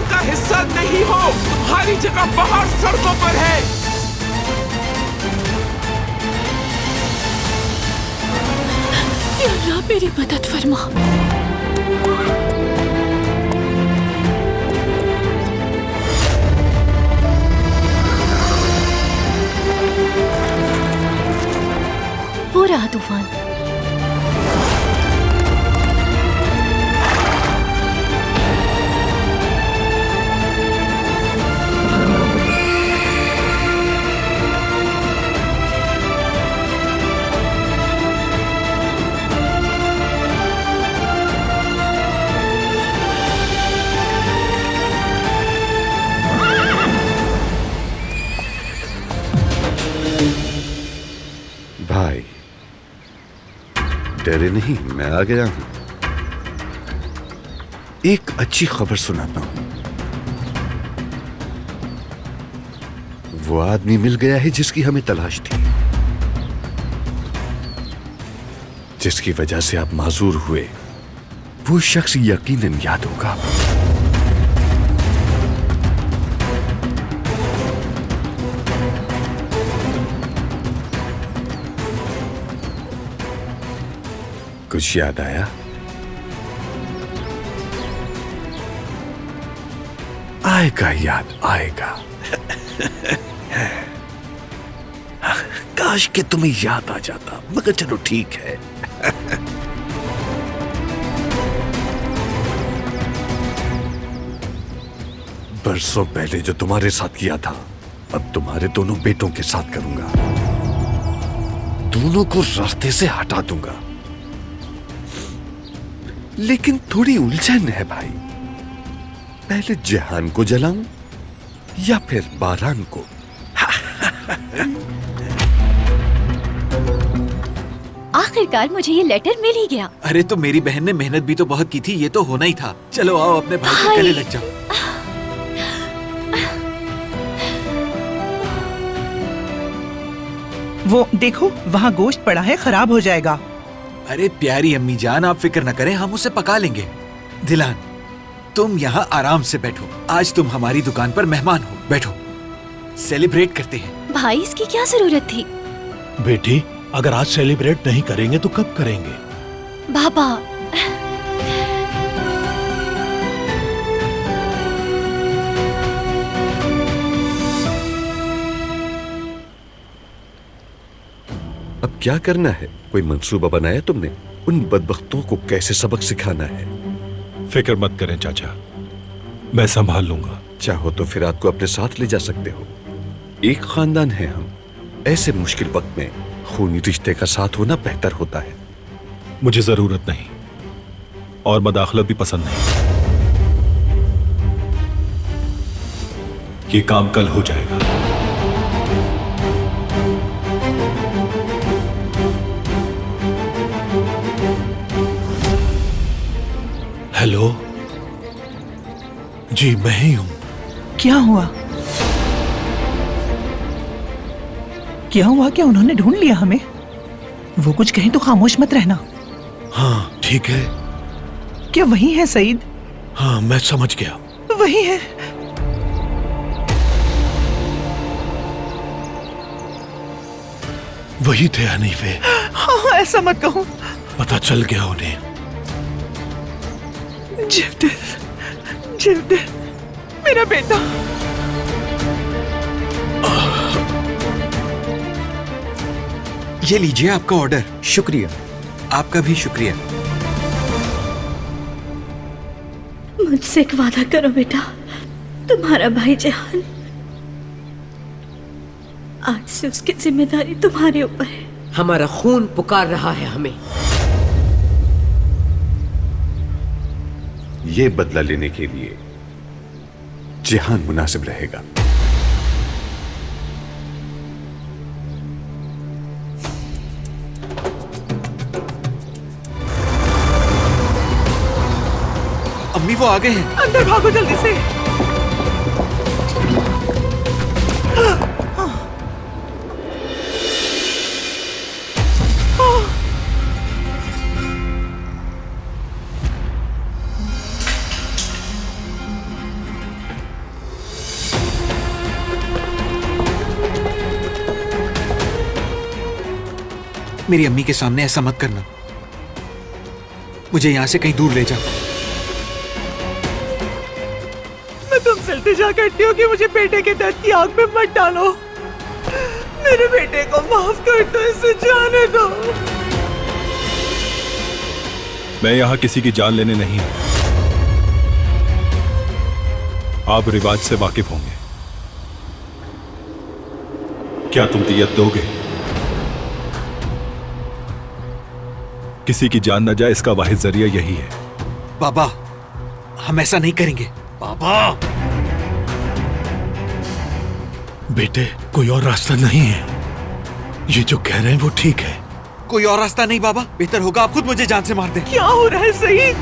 का हिस्सा नहीं हो। तुम्हारी जगह बाहर सड़कों पर है। या अल्लाह मेरी मदद फरमा। वो रहा तूफान। भाई डरे नहीं, मैं आ गया हूं। एक अच्छी खबर सुनाता हूं। वो आदमी मिल गया है जिसकी हमें तलाश थी, जिसकी वजह से आप माजूर हुए। वो शख्स यकीनन याद होगा। कुछ याद आया? आएगा, याद आएगा। काश के तुम्हें याद आ जाता, मगर चलो ठीक है। बरसों पहले जो तुम्हारे साथ किया था, अब तुम्हारे दोनों बेटों के साथ करूंगा। दोनों को रास्ते से हटा दूंगा। लेकिन थोड़ी उलझन है भाई। पहले जहान को जलाऊं या फिर बारान को? आखिरकार मुझे ये लेटर मिल ही गया। अरे तो मेरी बहन ने मेहनत भी तो बहुत की थी, ये तो होना ही था। चलो आओ अपने भाई के गले लग जाओ। वो देखो, वहाँ गोश्त पड़ा है, खराब हो जाएगा। अरे प्यारी अम्मी जान, आप फिक्र न करें, हम उसे पका लेंगे। दिलान, तुम यहाँ आराम से बैठो। आज तुम हमारी दुकान पर मेहमान हो। बैठो, सेलिब्रेट करते हैं। भाई इसकी क्या जरूरत थी? बेटी, अगर आज सेलिब्रेट नहीं करेंगे तो कब करेंगे? बाबा, अब क्या करना है? कोई मंसूबा बनाया तुमने? उन बदबख्तों को कैसे सबक सिखाना है? फिक्र मत करें चाचा, मैं संभाल लूंगा। चाहो तो फिरात को अपने साथ ले जा सकते हो। एक खानदान है हम। ऐसे मुश्किल वक्त में खूनी रिश्ते का साथ होना बेहतर होता है। मुझे जरूरत नहीं और मदाखलत भी पसंद नहीं। ये काम कल हो जाएगा। हेलो जी, मैं ही हूं। क्या हुआ? क्या हुआ? क्या उन्होंने ढूंढ लिया हमें? वो कुछ कहें तो खामोश मत रहना। हाँ ठीक है। क्या वही है सईद? हाँ मैं समझ गया, वही है। वही थे हनीफे। हाँ ऐसा मत कहो। पता चल गया उन्हें। जिवदेर, मेरा बेटा। ये लीजिए आपका ऑर्डर। शुक्रिया। आपका भी शुक्रिया। मुझसे एक वादा करो बेटा, तुम्हारा भाई जहान, आज से उसकी जिम्मेदारी तुम्हारे ऊपर है। हमारा खून पुकार रहा है हमें। ये बदला लेने के लिए जहान मुनासिब रहेगा। अम्मी वो आ गए हैं। अंदर भागो जल्दी से। मेरी अम्मी के सामने ऐसा मत करना। मुझे यहां से कहीं दूर ले जा। मैं तुमसे इल्तिजा करती हूँ कि मुझे बेटे के दर्द की आग में मत डालो। मेरे बेटे को माफ कर दो, इसे जाने दो। मैं यहाँ किसी की जान लेने नहीं आया। आप रिवाज से वाकिफ होंगे। क्या तुम दियत दोगे? किसी की जान न जाए, इसका वाहिद जरिया यही है। बाबा, हम ऐसा नहीं करेंगे। बाबा, बेटे, कोई और रास्ता नहीं है। ये जो कह रहे हैं वो ठीक है। कोई और रास्ता नहीं बाबा। बेहतर होगा आप खुद मुझे जान से मार दें। क्या हो रहा है सईद?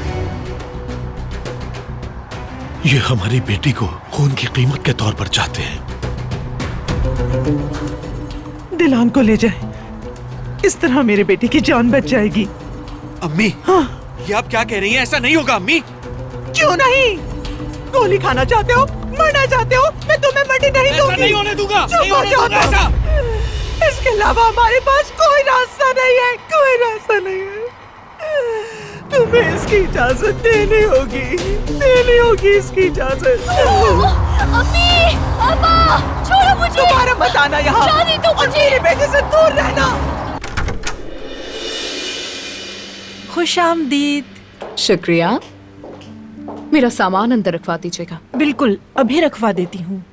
ये हमारी बेटी को खून की कीमत के तौर पर चाहते हैं। दिलान को ले जाए, इस तरह मेरे बेटे की जान बच जाएगी। अम्मी, हाँ? ये आप क्या कह रही हैं? ऐसा नहीं होगा अम्मी। क्यों नहीं? गोली खाना चाहते हो, मरना चाहते हो? मैं तुम्हें मरने नहीं दूंगी। नहीं होने दूंगा। चुप हो जाओ तुम। इसके अलावा हमारे पास कोई रास्ता नहीं है, कोई रास्ता नहीं है। तुम्हें इसकी इजाजत देनी होगी इसकी इजाजत। अम्मी, अब्बा, छोड़ो मुझे। दोबारा मत आना यहाँ। जाने दो और मुझे। मेरे बेटे से दूर रहना। खुशामदीद। शुक्रिया। मेरा सामान अंदर रखवा दीजिएगा। बिल्कुल, अभी रखवा देती हूँ।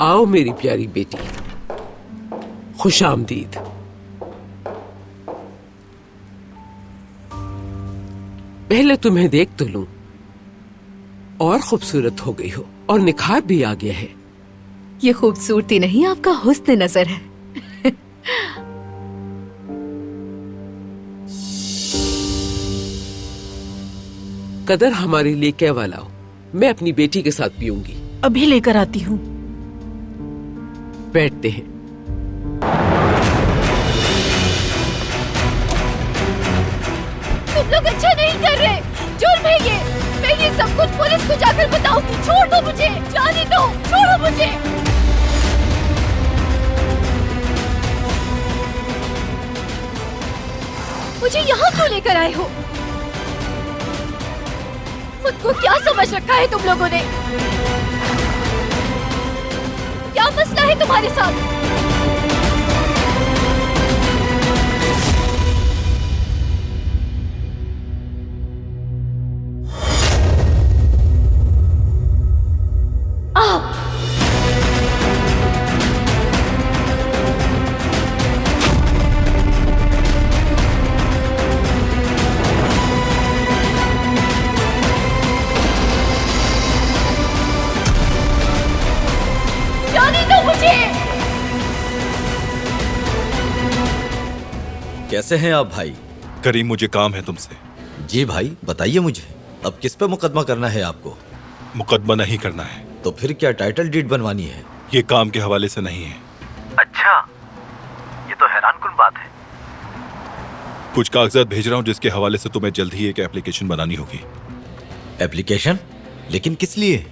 आओ मेरी प्यारी बेटी, खुशामदीद। पहले तुम्हें देख तो लूं। और खूबसूरत हो गई हो और निखार भी आ गया है। ये खूबसूरती नहीं, आपका हुस्न नजर है। कदर हमारे लिए कहवा लाओ, मैं अपनी बेटी के साथ पीऊंगी। अभी लेकर आती हूँ। बैठते हैं। तुम लोग अच्छा नहीं कर रहे, जुर्म है ये। मैं ये सब कुछ पुलिस को जाकर बताऊंगी। छोड़ दो मुझे, जाने दो, छोड़ो मुझे। मुझे यहाँ क्यों लेकर आए हो? खुद को क्या समझ रखा है तुम लोगों ने? क्या मसला है तुम्हारे साथ? आप जाने दो मुझे। कैसे हैं आप भाई? करीम, मुझे काम है तुमसे। जी भाई, बताइए मुझे, अब किस पे मुकदमा करना है आपको? मुकदमा नहीं करना है। तो फिर क्या टाइटल डीड बनवानी है? ये काम के हवाले से नहीं है। अच्छा, ये तो हैरानकुन बात है। कुछ कागजात भेज रहा हूँ जिसके हवाले से तुम्हें जल्द ही एक एप्लीकेशन बनानी होगी। एप्लीकेशन? लेकिन किस लिए?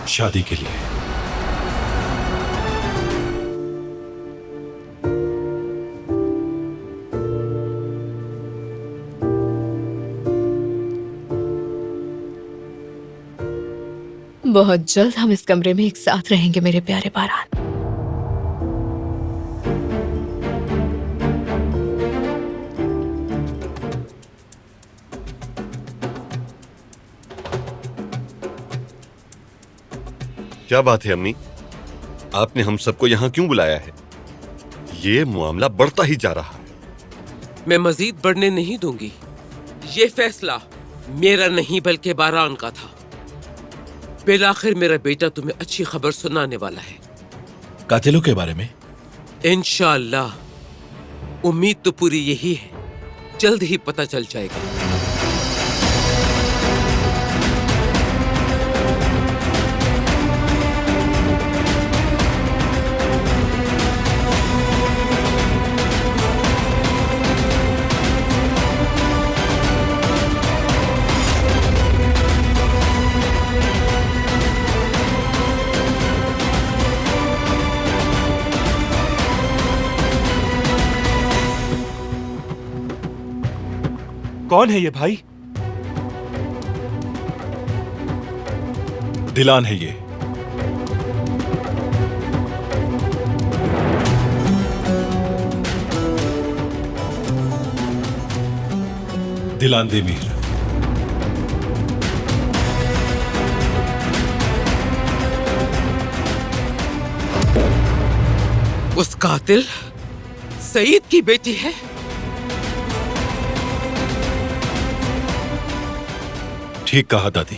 शादी के लिए। बहुत जल्द हम इस कमरे में एक साथ रहेंगे मेरे प्यारे बारान। क्या बात है अम्मी, आपने हम सबको यहाँ क्यों बुलाया है? ये मामला बढ़ता ही जा रहा है। मैं मजीद बढ़ने नहीं दूंगी। ये फैसला मेरा नहीं बल्कि बारान का था। बिलाखिर मेरा बेटा तुम्हें अच्छी खबर सुनाने वाला है। कातिलों के बारे में? इंशाअल्लाह। उम्मीद तो पूरी यही है, जल्द ही पता चल जाएगा। कौन है ये भाई? दिलान है ये। दिलान देमीर। उस कातिल सईद की बेटी है? ठीक कहा दादी।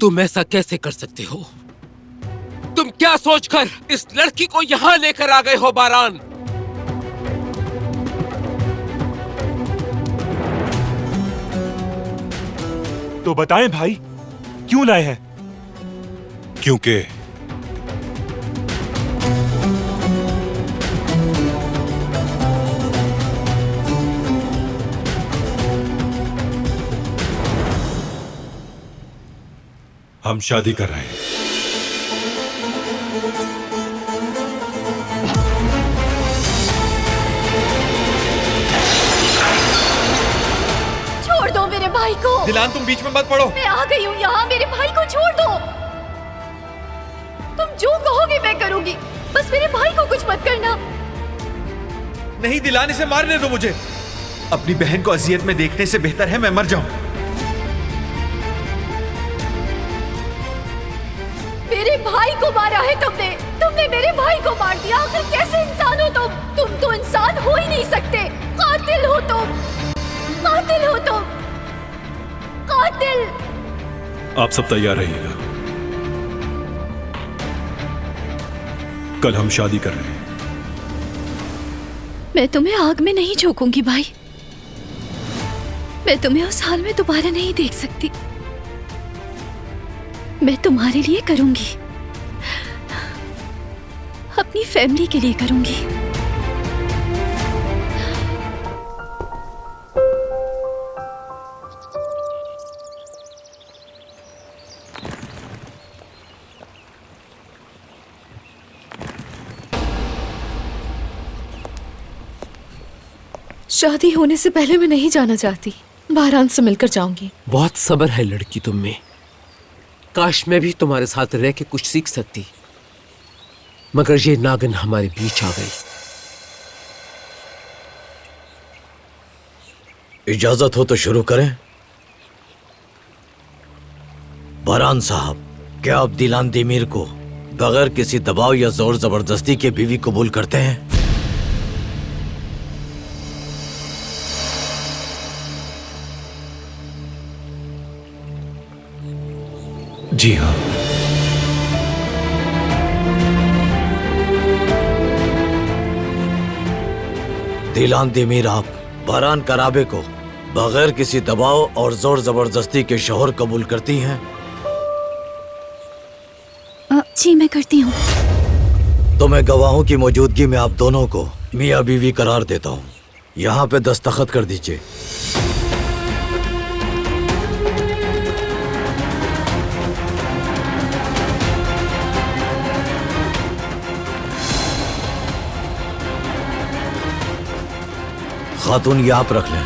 तुम ऐसा कैसे कर सकते हो? तुम क्या सोचकर इस लड़की को यहां लेकर आ गए हो बारान? तो बताएं भाई, क्यों लाए हैं? क्योंकि हम शादी कर रहे हैं। छोड़ दो मेरे भाई को। दिलान तुम बीच में मत पड़ो। मैं आ गई हूँ यहाँ, मेरे भाई को छोड़ दो। तुम जो कहोगे मैं करूंगी, बस मेरे भाई को कुछ मत करना। नहीं दिलान, इसे मारने दो मुझे। अपनी बहन को अजियत में देखने से बेहतर है मैं मर जाऊं। मेरे भाई को मारा है तुमने मेरे भाई को मार दिया। आखिर कैसे इंसान हो तुम तो इंसान हो ही नहीं सकते। कातिल हो तुम, कातिल हो तुम, कातिल। आप सब तैयार रहिएगा, कल हम शादी कर रहे हैं। मैं तुम्हें आग में नहीं झोंकूंगी भाई। मैं तुम्हें उस हाल में दोबारा नहीं देख सकती। मैं तुम्हारे लिए करूंगी, अपनी फैमिली के लिए करूंगी। शादी होने से पहले मैं नहीं जाना चाहती। बारान से मिलकर जाऊंगी। बहुत सब्र है लड़की तुम में। काश मैं भी तुम्हारे साथ रह के कुछ सीख सकती, मगर ये नागिन हमारे बीच आ गई। इजाजत हो तो शुरू करें। बारान साहब, क्या आप दिलान देमीर को बगैर किसी दबाव या जोर जबरदस्ती के बीवी कबूल करते हैं? जी हाँ। दिलान देमीर, आप बारान कराबे को बगैर किसी दबाव और जोर जबरदस्ती के शौहर कबूल करती हैं? जी मैं करती हूँ। तो मैं गवाहों की मौजूदगी में आप दोनों को मियाँ बीवी करार देता हूँ। यहाँ पे दस्तखत कर दीजिए। खातून ये आप रख लें।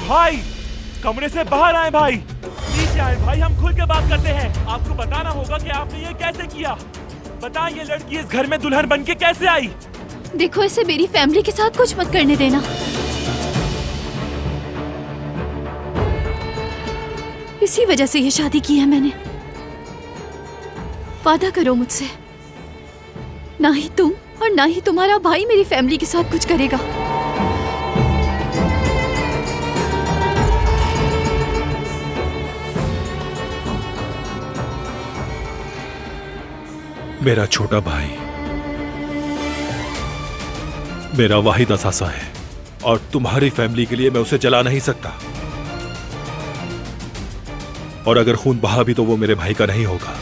भाई कमरे से बाहर आए भाई, नीचे आए भाई, हम खुल के बात करते हैं। आपको बताना होगा कि आपने ये कैसे किया। बताएं ये लड़की इस घर में दुल्हन बन के कैसे आई? देखो, इसे मेरी फैमिली के साथ कुछ मत करने देना। इसी वजह से ये शादी की है मैंने। वादा करो मुझसे, ना ही तुम और ना ही तुम्हारा भाई मेरी फैमिली के साथ कुछ करेगा। मेरा छोटा भाई मेरा वाहिद असासा है और तुम्हारी फैमिली के लिए मैं उसे जला नहीं सकता। और अगर खून बहा भी तो वो मेरे भाई का नहीं होगा।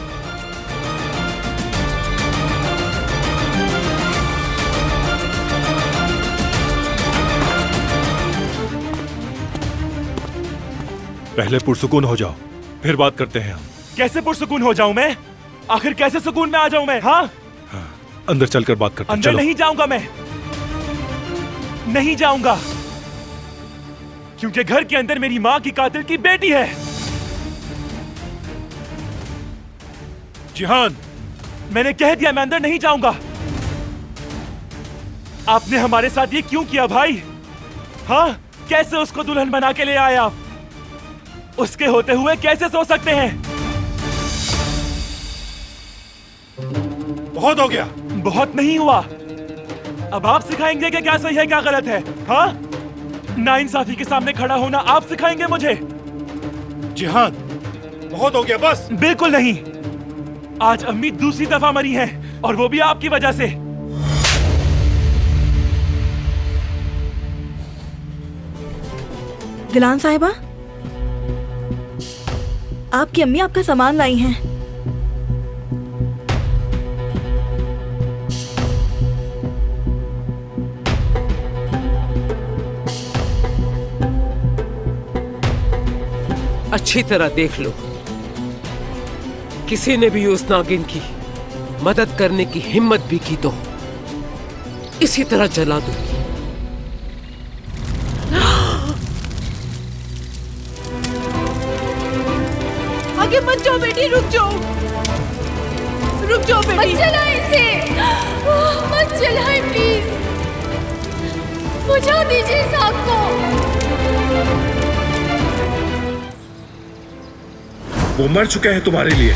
पहले पुरसुकून हो जाओ, फिर बात करते हैं हम। कैसे पुरसुकून हो जाऊं मैं? आखिर कैसे सुकून में आ जाऊं मैं? हाँ, अंदर चलकर बात करते हैं। अंदर नहीं जाऊंगा मैं, नहीं जाऊंगा, क्योंकि घर के अंदर मेरी माँ की कातिल की बेटी है। जिहान, मैंने कह दिया मैं अंदर नहीं जाऊंगा। आपने हमारे साथ ये क्यों किया भाई? हाँ, कैसे उसको दुल्हन बना के ले आए आप? उसके होते हुए कैसे सो सकते हैं? बहुत हो गया। बहुत नहीं हुआ। अब आप सिखाएंगे कि क्या सही है क्या गलत है? हाँ, नाइंसाफी के सामने खड़ा होना आप सिखाएंगे मुझे? जिहान, बहुत हो गया, बस। बिल्कुल नहीं। आज अम्मी दूसरी दफा मरी हैं और वो भी आपकी वजह से। दिलान साहिबा, आपकी अम्मी आपका सामान लाई हैं। अच्छी तरह देख लो, किसी ने भी उस नागिन की मदद करने की हिम्मत भी की तो इसी तरह जला दूंगी। आगे मत जाओ बेटी, रुक जाओ, रुक जाओ बेटी। मत जलाएं इसे, मत जलाएं प्लीज, बुझा दीजिए इस आग को। वो मर चुके हैं तुम्हारे लिए,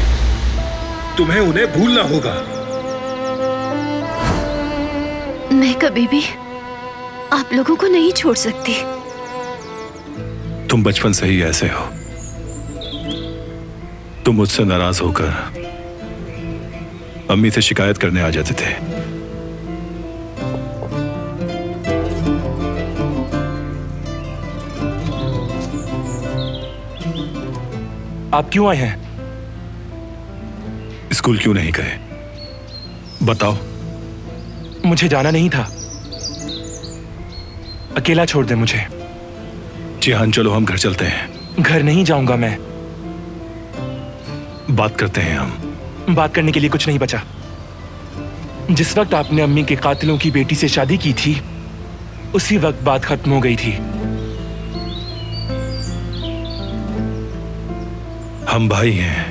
तुम्हें उन्हें भूलना होगा। मैं कभी भी आप लोगों को नहीं छोड़ सकती। तुम बचपन से ही ऐसे हो। तुम मुझसे नाराज होकर अम्मी से शिकायत करने आ जाते थे। आप क्यों आए हैं? स्कूल क्यों नहीं गए? बताओ। मुझे जाना नहीं था, अकेला छोड़ दे मुझे। जिहान, चलो हम घर चलते हैं। घर नहीं जाऊंगा मैं। बात करते हैं हम। बात करने के लिए कुछ नहीं बचा। जिस वक्त आपने अम्मी के कातिलों की बेटी से शादी की थी, उसी वक्त बात खत्म हो गई थी। हम भाई हैं,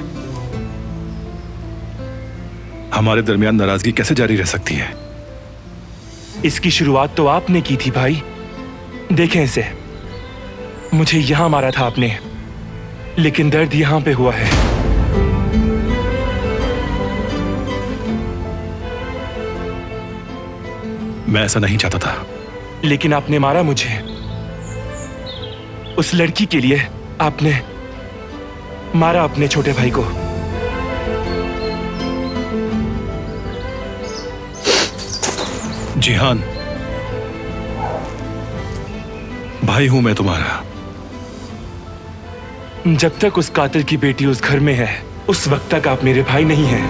हमारे दरमियान नाराजगी कैसे जारी रह सकती है? इसकी शुरुआत तो आपने की थी भाई। देखें इसे, मुझे यहां मारा था आपने, लेकिन दर्द यहां पे हुआ है। मैं ऐसा नहीं चाहता था, लेकिन आपने मारा मुझे। उस लड़की के लिए आपने मारा अपने छोटे भाई को। जिहान, भाई हूं मैं तुम्हारा। जब तक उस कातिल की बेटी उस घर में है, उस वक्त तक आप मेरे भाई नहीं हैं।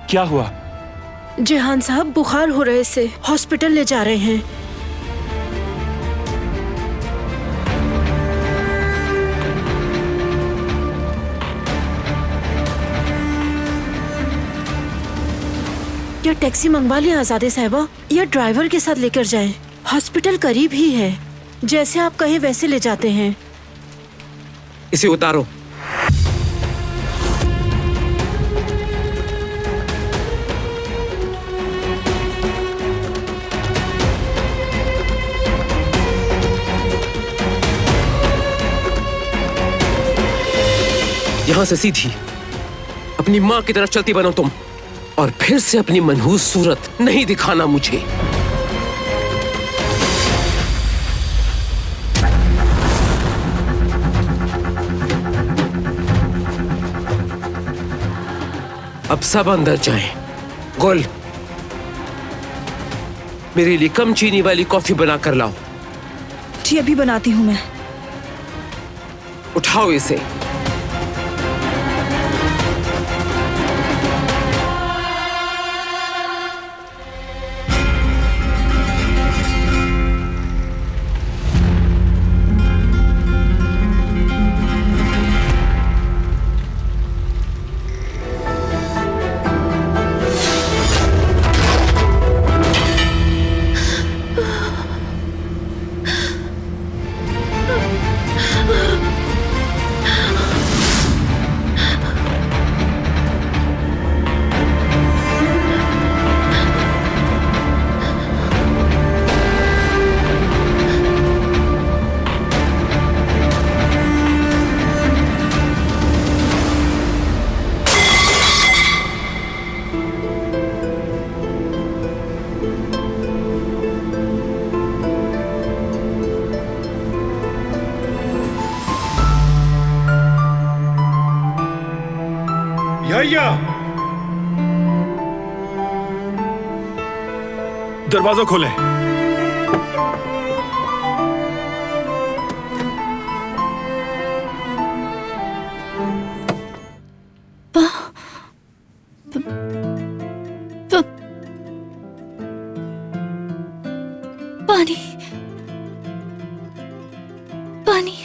क्या हुआ? जेहान साहब बुखार हो रहे से हॉस्पिटल ले जा रहे हैं। क्या टैक्सी मंगवा लें आजादे साहिबा, या ड्राइवर के साथ लेकर जाएं? हॉस्पिटल करीब ही है, जैसे आप कहें वैसे ले जाते हैं। इसे उतारो। यहां से सीधी अपनी मां की तरफ चलती बनो तुम, और फिर से अपनी मनहूस सूरत नहीं दिखाना मुझे। अब सब अंदर जाएं। गुल, मेरे लिए कम चीनी वाली कॉफी बना कर लाओ। जी अभी बनाती हूँ मैं। उठाओ इसे। दरवाजा खोले। पानी, पानी।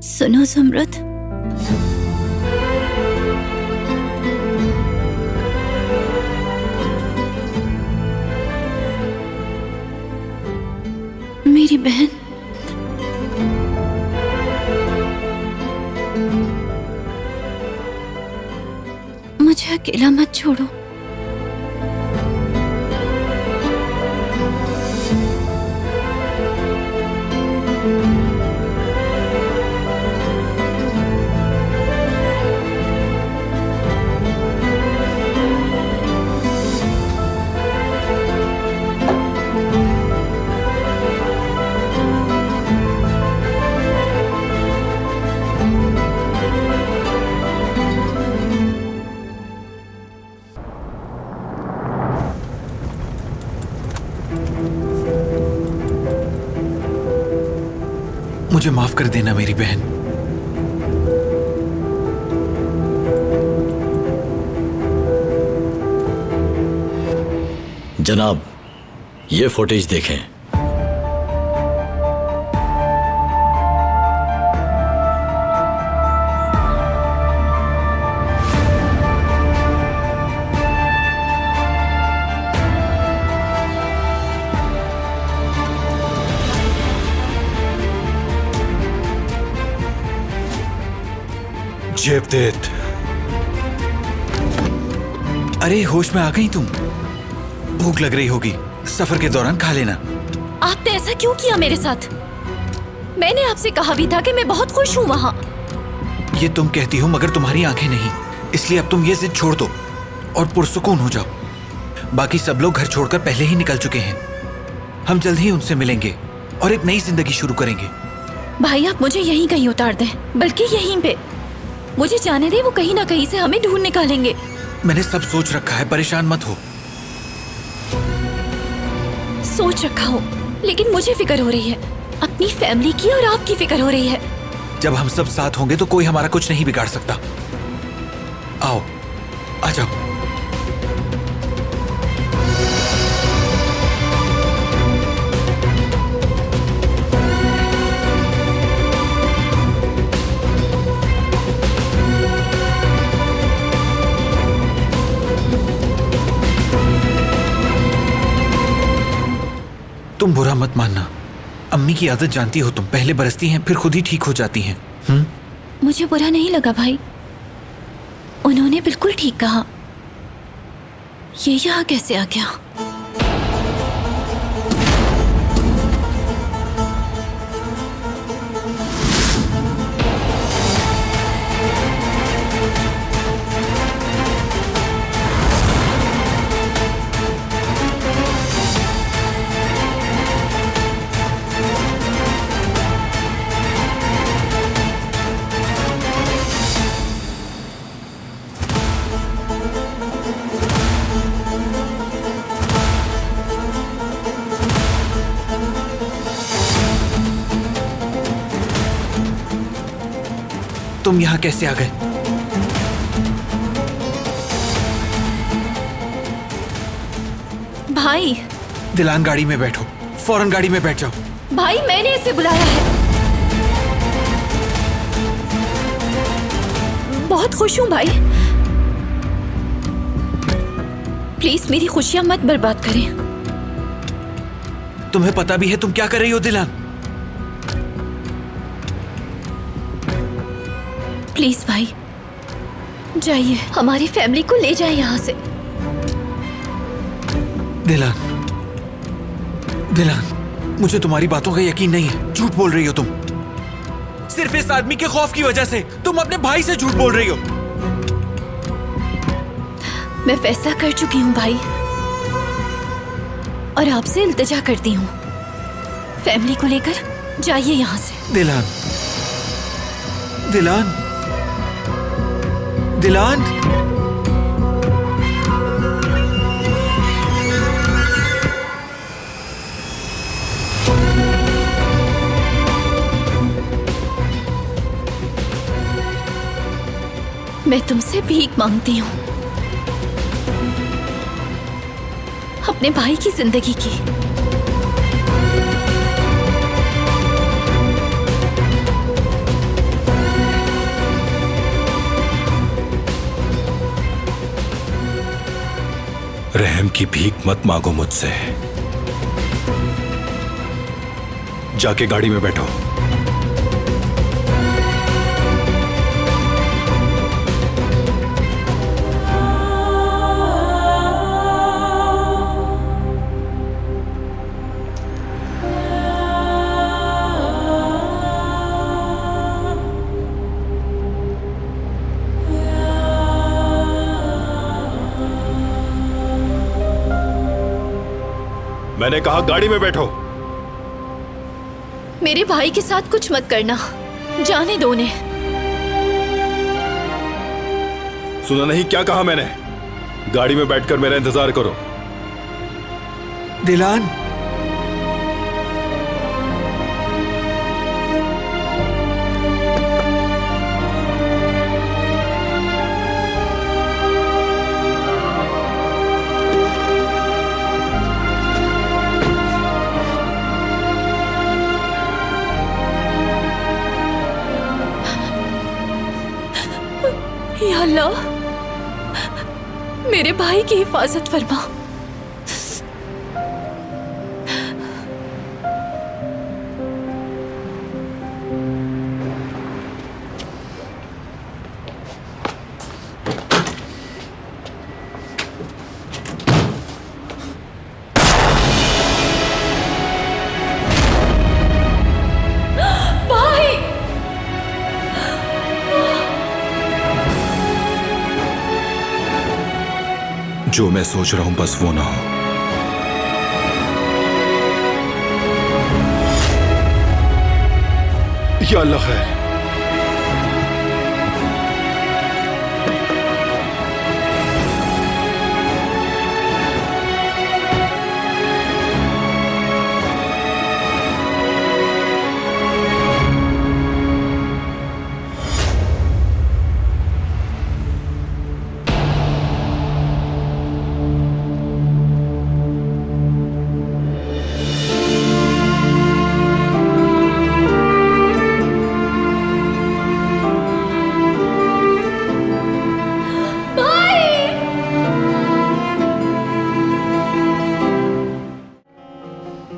सुनो समृद्ध, मेरी बहन, मुझे अकेला मत छोड़ो। मुझे माफ कर देना मेरी बहन। जनाब, ये फुटेज देखें। जेवदेत, अरे होश में आ गई तुम? भूख लग रही होगी, सफर के दौरान खा लेना। आपने ऐसा क्यों किया मेरे साथ? मैंने आपसे कहा भी था कि मैं बहुत खुश हूँ वहाँ। ये तुम कहती हो, मगर तुम्हारी आंखें नहीं। इसलिए अब तुम ये जिद छोड़ दो और पुरसुकून हो जाओ। बाकी सब लोग घर छोड़कर पहले ही निकल चुके हैं। हम जल्द ही उनसे मिलेंगे और एक नई जिंदगी शुरू करेंगे। भाई आप मुझे यहीं कहीं उतार दें, बल्कि यहीं पे। मुझे जाने दे, वो कहीं ना कहीं से हमें ढूंढ निकालेंगे। मैंने सब सोच रखा है, परेशान मत हो। सोच रखा हो, लेकिन मुझे फिक्र हो रही है, अपनी फैमिली की और आपकी फिक्र हो रही है। जब हम सब साथ होंगे तो कोई हमारा कुछ नहीं बिगाड़ सकता। आओ, आ जाओ। तुम बुरा मत मानना, अम्मी की आदत जानती हो तुम, पहले बरसती हैं फिर खुद ही ठीक हो जाती हैं। मुझे बुरा नहीं लगा भाई, उन्होंने बिल्कुल ठीक कहा। ये यहाँ कैसे आ गया? तुम यहाँ कैसे आ गए? भाई दिलान, गाड़ी में बैठो, फौरन गाड़ी में बैठ जाओ। भाई मैंने इसे बुलाया है। बहुत खुश हूँ भाई, प्लीज मेरी खुशियां मत बर्बाद करें। तुम्हें पता भी है तुम क्या कर रही हो दिलान? प्लीज भाई जाइए, हमारी फैमिली को ले जाए यहाँ से। दिलान, दिलान, मुझे तुम्हारी बातों का यकीन नहीं है। झूठ बोल रही हो तुम, सिर्फ इस आदमी के खौफ की वजह से तुम अपने भाई से झूठ बोल रही हो। मैं फैसला कर चुकी हूँ भाई, और आपसे इल्तिजा करती हूँ, फैमिली को लेकर जाइए यहाँ से। दिलान, दिलान, दिलान, मैं तुमसे भीख मांगती हूँ अपने भाई की जिंदगी की। रहम की भीख मत मांगो मुझसे। जाके गाड़ी में बैठो। मैंने कहा गाड़ी में बैठो। मेरे भाई के साथ कुछ मत करना, जाने दो उन्हें। सुना नहीं क्या कहा मैंने? गाड़ी में बैठकर मेरा इंतजार करो। दिलान, या अल्लाह, मेरे भाई की हिफाजत फरमा। जो मैं सोच रहा हूं बस वो ना हो। या अल्लाह खैर।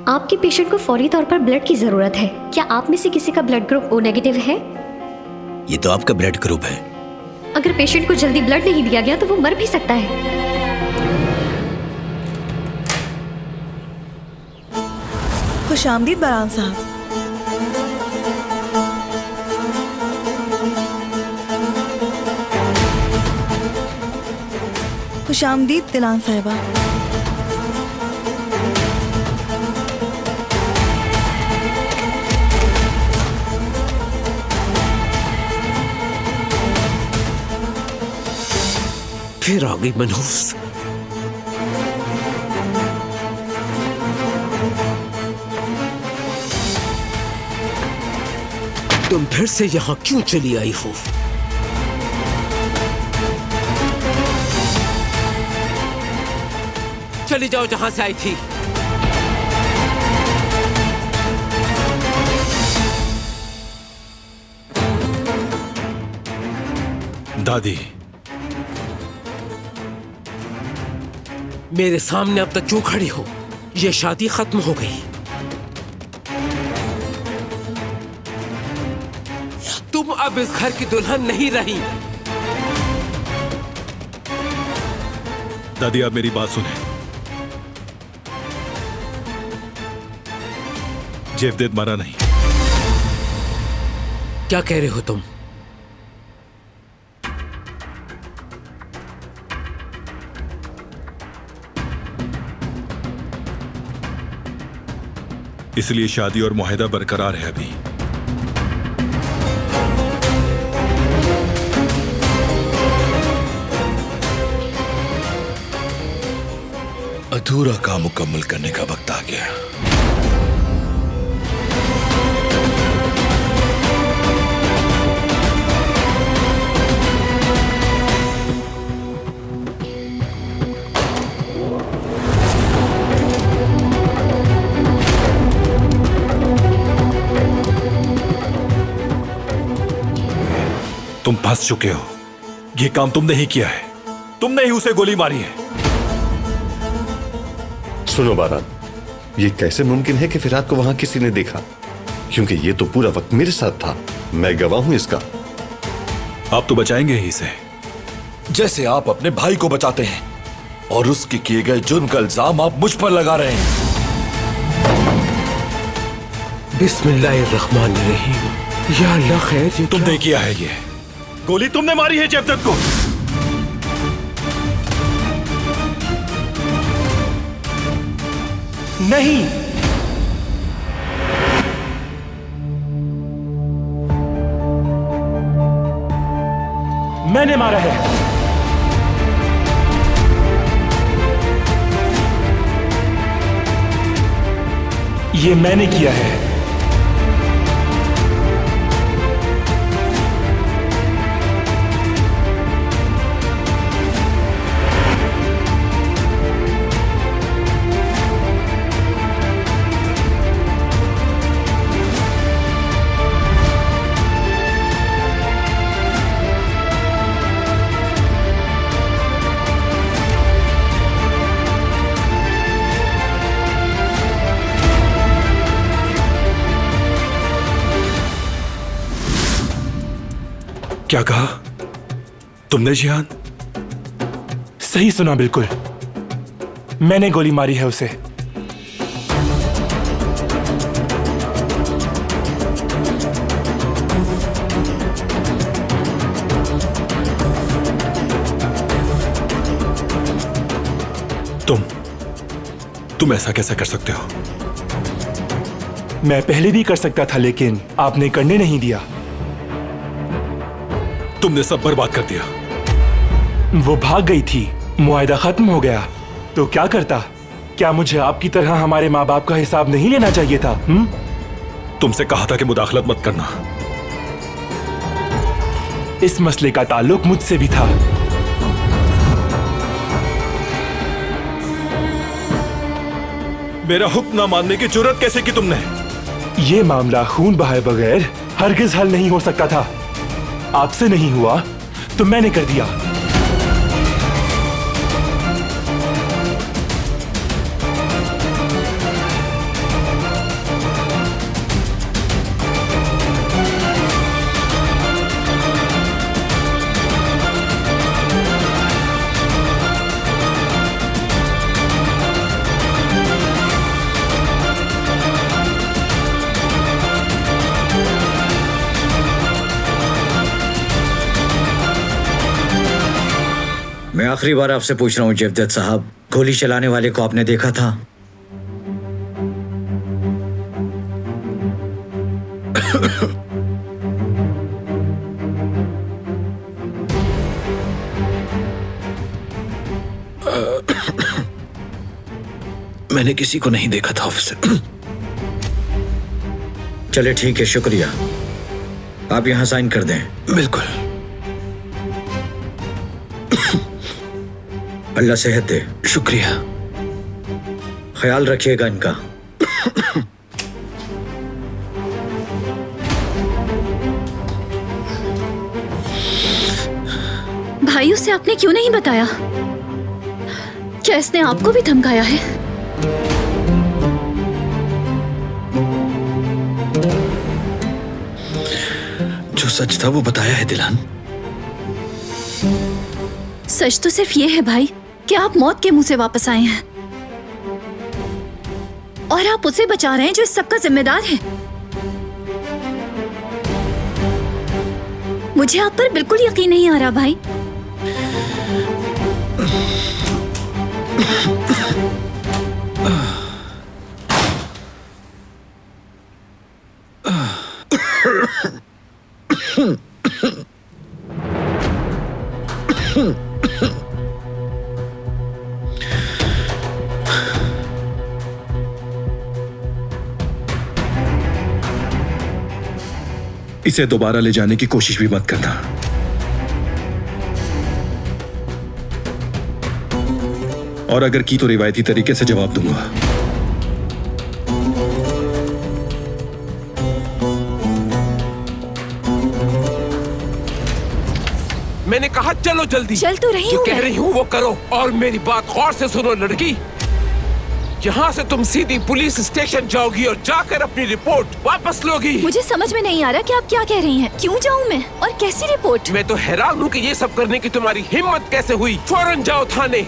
आपके पेशेंट को फौरी तौर पर ब्लड की जरूरत है। क्या आप में से किसी का ब्लड ग्रुप ओ नेगेटिव है? ये तो आपका ब्लड ग्रुप है। अगर पेशेंट को जल्दी ब्लड नहीं दिया गया तो वो मर भी सकता है। खुशामदीद बरान साहब। खुशामदीद दिलान साहिबा। फिर आ गई मनहूस। तुम फिर से यहां क्यों चली आई हो? चली जाओ जहां से आई थी। दादी, मेरे सामने अब तक क्यों खड़ी हो? ये शादी खत्म हो गई। तुम अब इस घर की दुल्हन नहीं रही। दादी आप मेरी बात सुने। जेवदेद मारा नहीं। क्या कह रहे हो तुम? इसलिए शादी और मुआहदा बरकरार है अभी। अधूरा काम मुकम्मल करने का वक्त आ गया। तुम फंस चुके हो। ये काम तुमने ही किया है। तुमने ही उसे गोली मारी है। सुनो बारान, ये कैसे मुमकिन है कि फिरात को वहां किसी ने देखा? क्योंकि ये तो पूरा वक्त मेरे साथ था। मैं गवाह हूं इसका। आप तो बचाएंगे ही इसे, जैसे आप अपने भाई को बचाते हैं, और उसके किए गए जुर्म का इल्जाम आप मुझ पर लगा रहे हैं। बिस्मिल्लाहिर्रहमानिर्रहीम। या अल्लाह खैर। तुमने किया है ये। गोली तुमने मारी है जेवदेद को। नहीं, मैंने मारा है। ये मैंने किया है। क्या कहा तुमने जिहान? सही सुना, बिल्कुल। मैंने गोली मारी है उसे। तुम ऐसा कैसे कर सकते हो? मैं पहले भी कर सकता था, लेकिन आपने करने नहीं दिया। तुमने सब बर्बाद कर दिया। वो भाग गई थी, मुआहदा खत्म हो गया, तो क्या करता? क्या मुझे आपकी तरह हमारे माँ बाप का हिसाब नहीं लेना चाहिए था? तुमसे कहा था कि मुदाखलत मत करना। इस मसले का ताल्लुक मुझसे भी था। मेरा हुक्म ना मानने की जुर्रत कैसे की तुमने? ये मामला खून बहाए बगैर हरगिज हल नहीं हो सकता था। आपसे नहीं हुआ तो मैंने कर दिया। मैं आखिरी बार आपसे पूछ रहा हूँ जेवदत साहब, गोली चलाने वाले को आपने देखा था? मैंने किसी को नहीं देखा था ऑफिसर। चले ठीक है, शुक्रिया। आप यहाँ साइन कर दें। बिल्कुल। अल्लाह सेहत दे। शुक्रिया। ख्याल रखिएगा इनका। भाई, उसे आपने क्यों नहीं बताया? क्या इसने आपको भी धमकाया है? जो सच था वो बताया है दिलान। सच तो सिर्फ ये है भाई कि आप मौत के मुंह से वापस आए हैं और आप उसे बचा रहे हैं जो इस सब का जिम्मेदार है। मुझे आप पर बिल्कुल यकीन नहीं आ रहा भाई। इसे दोबारा ले जाने की कोशिश भी मत करना। और अगर की तो रिवायती तरीके से जवाब दूंगा। मैंने कहा चलो जल्दी। चल तो रही जो हूँ कह मैं। रही हूँ वो करो, और मेरी बात गौर से सुनो लड़की। यहाँ से तुम सीधी पुलिस स्टेशन जाओगी और जाकर अपनी रिपोर्ट वापस लोगी। मुझे समझ में नहीं आ रहा कि आप क्या कह रही हैं। क्यों जाऊँ मैं, और कैसी रिपोर्ट? मैं तो हैरान हूँ कि ये सब करने की तुम्हारी हिम्मत कैसे हुई। फौरन जाओ थाने।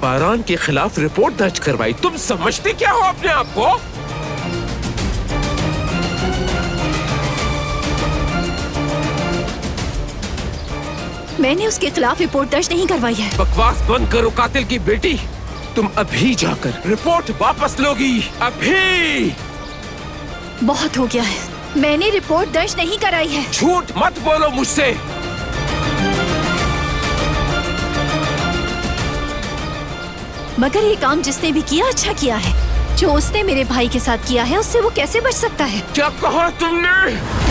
बारान के खिलाफ रिपोर्ट दर्ज करवाई। तुम समझते क्या हो अपने आप को? मैंने उसके खिलाफ रिपोर्ट दर्ज नहीं करवाई है। बकवास बंद करो कातिल की बेटी। तुम अभी जाकर रिपोर्ट वापस लोगी, अभी। बहुत हो गया है, मैंने रिपोर्ट दर्ज नहीं कराई है। झूठ मत बोलो मुझसे। मगर ये काम जिसने भी किया अच्छा किया है। जो उसने मेरे भाई के साथ किया है उससे वो कैसे बच सकता है? क्या कहा तुमने?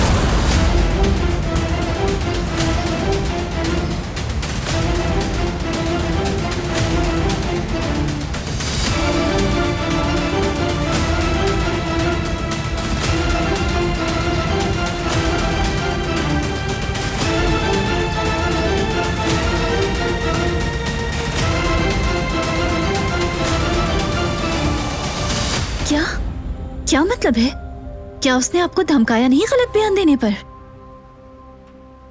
क्या मतलब है? क्या उसने आपको धमकाया नहीं गलत बयान देने पर?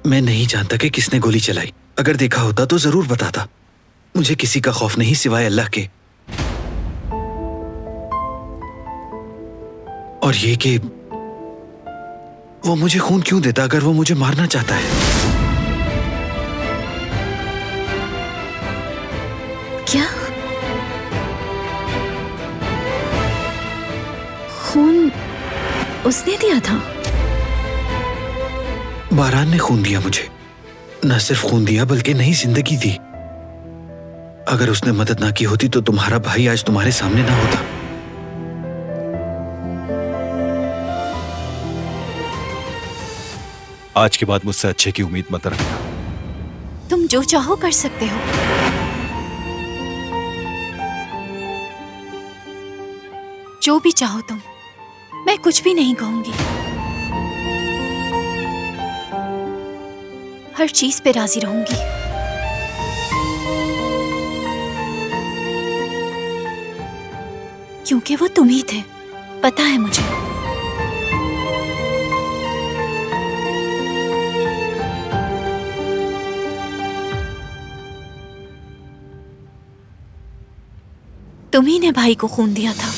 मैं नहीं जानता कि किसने गोली चलाई। अगर देखा होता तो जरूर बताता। मुझे किसी का खौफ नहीं सिवाय अल्लाह के। और ये कि वो मुझे खून क्यों देता अगर वो मुझे मारना चाहता है। क्या? खून उसने दिया था? बारान ने खून दिया मुझे। न सिर्फ खून दिया बल्कि नई जिंदगी दी। अगर उसने मदद ना की होती तो तुम्हारा भाई आज तुम्हारे सामने ना होता। आज के बाद मुझसे अच्छे की उम्मीद मत रखना। तुम जो चाहो कर सकते हो। जो भी चाहो तुम, मैं कुछ भी नहीं कहूंगी। हर चीज पे राजी रहूंगी। क्योंकि वो तुम ही थे, पता है मुझे। तुम ही ने भाई को खून दिया था।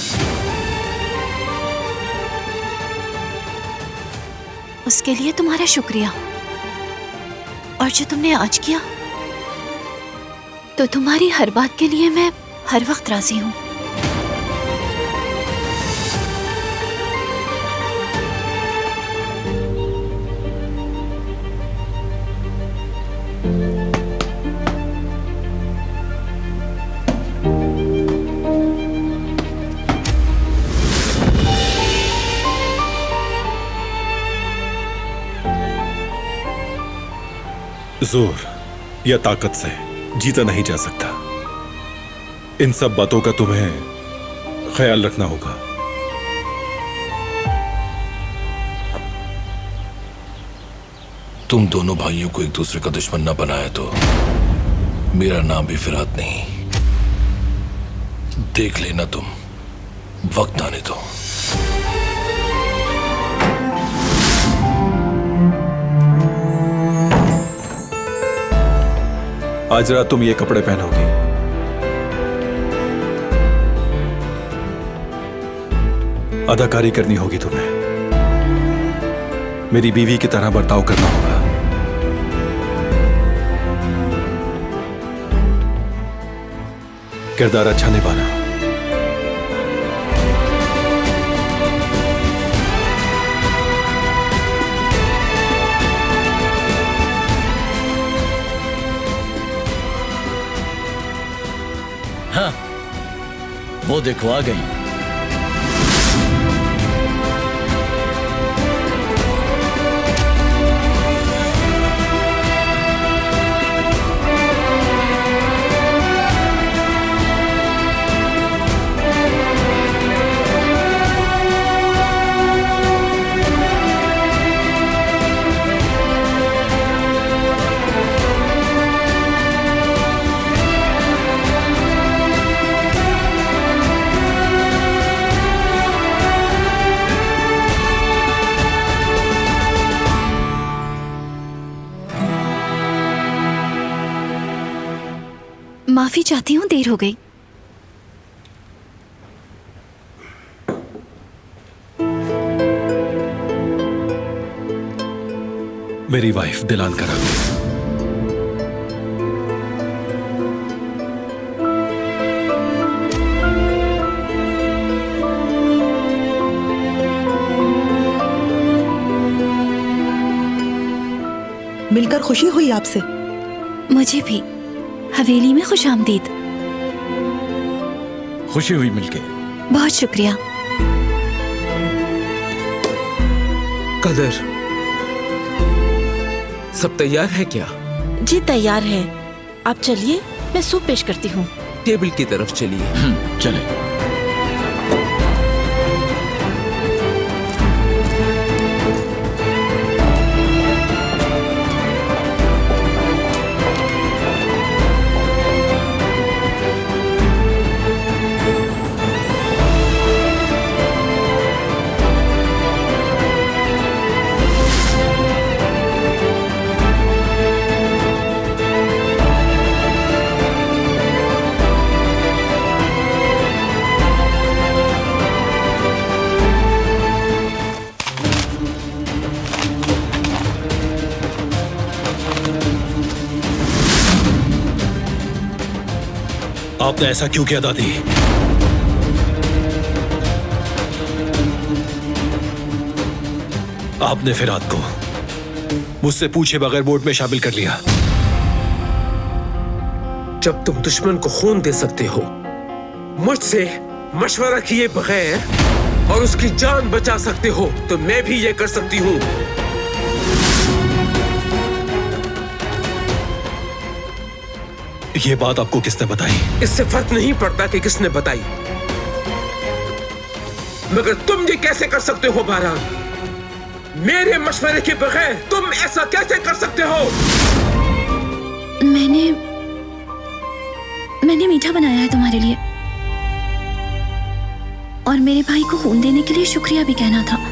उसके लिए तुम्हारा शुक्रिया। और जो तुमने आज किया, तो तुम्हारी हर बात के लिए मैं हर वक्त राजी हूं। जोर या ताकत से जीता नहीं जा सकता। इन सब बातों का तुम्हें ख्याल रखना होगा। तुम दोनों भाइयों को एक दूसरे का दुश्मन न बनाया तो मेरा नाम भी फिरात नहीं। देख लेना तुम, वक्त आने दो। आज रात तुम ये कपड़े पहनोगी। अदाकारी करनी होगी तुम्हें। मेरी बीवी की तरह बर्ताव करना होगा। किरदार अच्छा निभाना। हाँ, वो देखो आ गई। माफी चाहती हूँ, देर हो गई। मेरी वाइफ दिलान करा गई। मिलकर खुशी हुई आपसे। मुझे भी। हवेली में खुशामदीद। खुशी हुई मिलके। बहुत शुक्रिया। कदर, सब तैयार है क्या? जी तैयार है। आप चलिए, मैं सूप पेश करती हूँ। टेबल की तरफ चलिए। चले। आपने ऐसा क्यों किया दादी? आपने फिराद को मुझसे पूछे बगैर वोट में शामिल कर लिया। जब तुम दुश्मन को खून दे सकते हो मुझसे मशवरा किए बगैर और उसकी जान बचा सकते हो, तो मैं भी ये कर सकती हूँ। ये बात आपको किसने बताई? इससे फर्क नहीं पड़ता कि किसने बताई, मगर तुम ये कैसे कर सकते हो बारान? मेरे मशवरे के बगैर तुम ऐसा कैसे कर सकते हो? मैंने मीठा बनाया है तुम्हारे लिए, और मेरे भाई को खून देने के लिए शुक्रिया भी कहना था।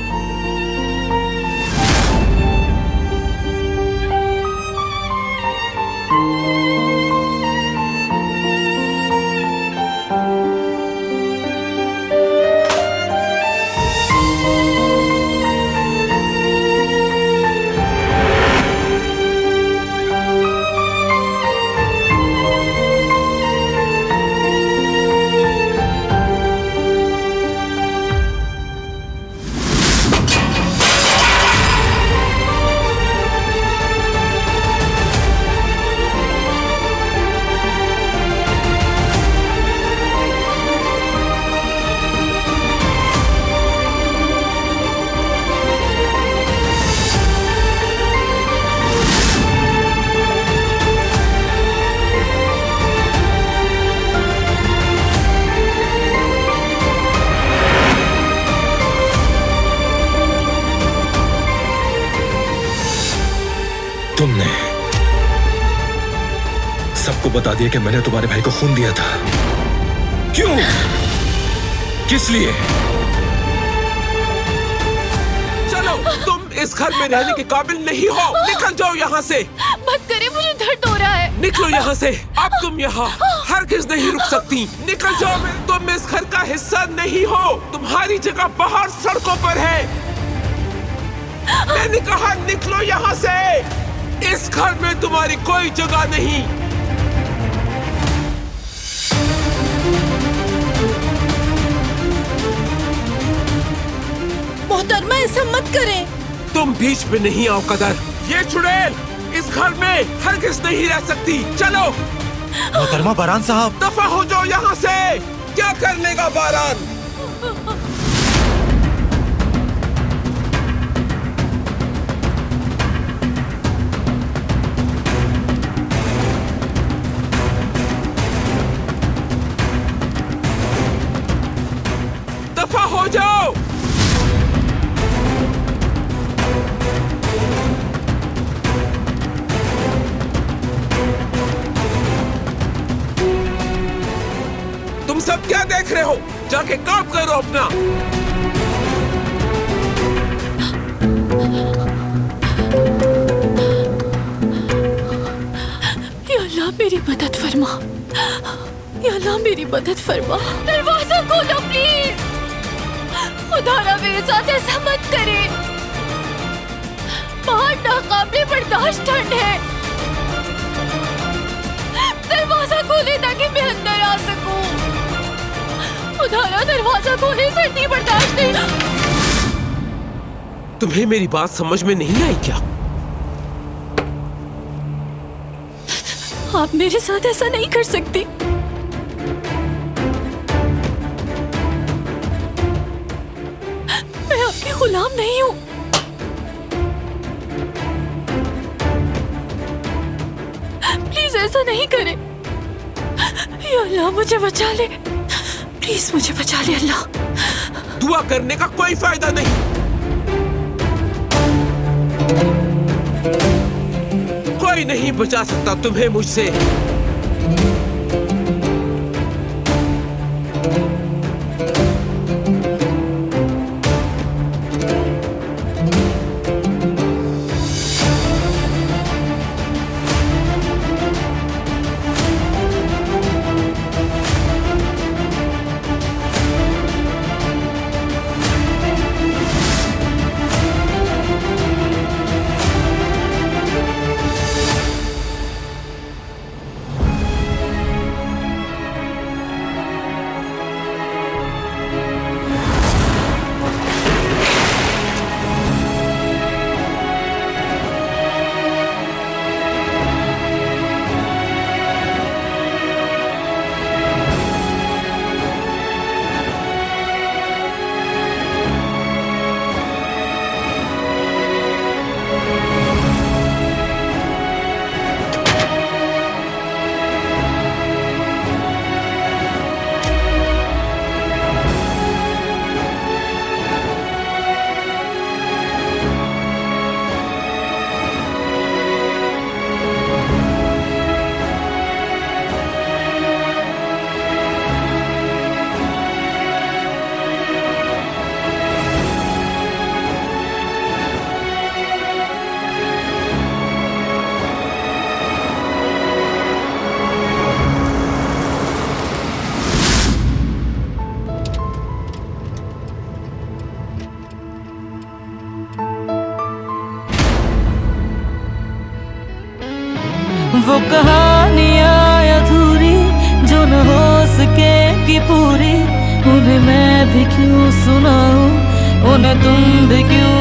तुमने सबको बता दिया कि मैंने तुम्हारे भाई को खून दिया था। क्यों? किस लिए? चलो, तुम इस घर में रहने के काबिल नहीं हो। निकल जाओ यहाँ से। मत करे, मुझे दर्द हो रहा है। निकलो यहाँ से। अब तुम यहाँ हरगिज़ नहीं रुक सकती। निकल जाओ। तुम इस घर का हिस्सा नहीं हो। तुम्हारी जगह बाहर सड़कों पर है। मैंने कहा निकलो यहाँ से। इस घर में तुम्हारी कोई जगह नहीं। मोहतरमा, ऐसा मत करें। तुम बीच में नहीं आओ कदर। ये चुड़ैल इस घर में हरगिज़ नहीं रह सकती। चलो। मोहतरमा बारान साहब, दफा हो जाओ यहाँ से। क्या कर लेगा बारान? दफा हो जाओ। तुम सब क्या देख रहे हो? जाके काम करो अपना। या अल्लाह मेरी मदद फरमा। या अल्लाह मेरी मदद फरमा। दरवाजा खोलो प्लीज। खुदा ना मेरे साथ ऐसा मत करे। बाहर नाकाबिले बर्दाश्त ठंड है। दरवाजा खोले ताकि मैं अंदर आ सकूं। खुदा ना दरवाजा खोले, सर्दी बर्दाश्त नहीं। तुम्हें मेरी बात समझ में नहीं आई क्या? आप मेरे साथ ऐसा नहीं कर सकती। मैं आपकी गुलाम नहीं हूं। प्लीज ऐसा नहीं करें। या अल्लाह मुझे बचा ले। प्लीज मुझे बचा ले अल्लाह। दुआ करने का कोई फायदा नहीं। कोई नहीं बचा सकता तुम्हें मुझसे। वो कहानियाँ अधूरी जो न हो सके कि पूरी, उन्हें मैं भी क्यों सुनाऊं, उन्हें तुम भी क्यों